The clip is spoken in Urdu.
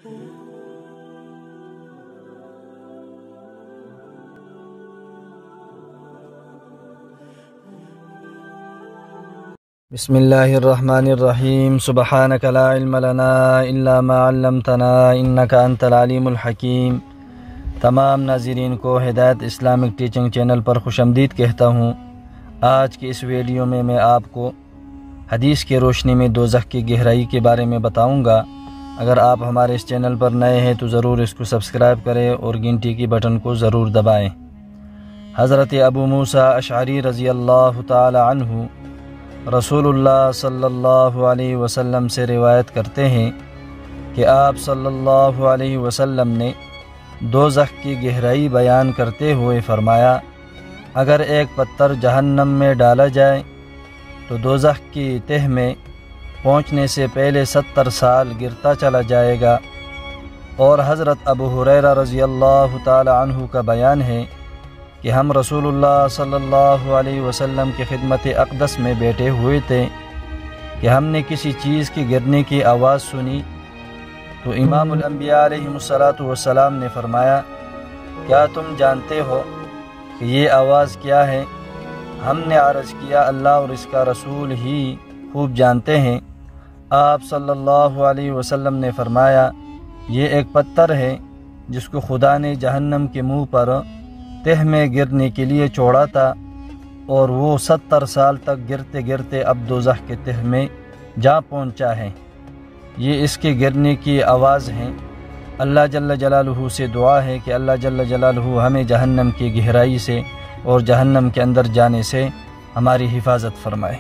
بسم اللہ الرحمن الرحیم سبحانک لا علم لنا الا ما علمتنا انک انت العلیم الحکیم۔ تمام ناظرین کو ہدایت اسلامک ٹیچنگ چینل پر خوش آمدید کہتا ہوں۔ آج کی اس ویڈیو میں آپ کو حدیث کی روشنی میں دوزخ کی گہرائی کے بارے میں بتاؤں گا۔ اگر آپ ہمارے اس چینل پر نئے ہیں تو ضرور اس کو سبسکرائب کریں اور گھنٹی کی بٹن کو ضرور دبائیں۔ حضرت ابو موسیٰ اشعری رضی اللہ تعالی عنہ رسول اللہ صلی اللہ علیہ وسلم سے روایت کرتے ہیں کہ آپ صلی اللہ علیہ وسلم نے دوزخ کی گہرائی بیان کرتے ہوئے فرمایا، اگر ایک پتھر جہنم میں ڈالا جائے تو دوزخ کی تہ میں پہنچنے سے پہلے 70 سال گرتا چلا جائے گا۔ اور حضرت ابو ہریرہ رضی اللہ تعالی عنہ کا بیان ہے کہ ہم رسول اللہ صلی اللہ علیہ وسلم کی خدمت اقدس میں بیٹھے ہوئے تھے کہ ہم نے کسی چیز کی گرنے کی آواز سنی تو امام الانبیاء علیہ السلام نے فرمایا، کیا تم جانتے ہو کہ یہ آواز کیا ہے؟ ہم نے عرض کیا، اللہ اور اس کا رسول ہی خوب جانتے ہیں۔ آپ صلی اللہ علیہ وسلم نے فرمایا، یہ ایک پتھر ہے جس کو خدا نے جہنم کے منہ پر تہ میں گرنے کے لیے چھوڑا تھا، اور وہ 70 سال تک گرتے گرتے اب دوزخ کے تہ میں جا پہنچا ہے۔ یہ اس کے گرنے کی آواز ہیں۔ اللہ جل جلالہ سے دعا ہے کہ اللہ جل جلالہ ہمیں جہنم کی گہرائی سے اور جہنم کے اندر جانے سے ہماری حفاظت فرمائے۔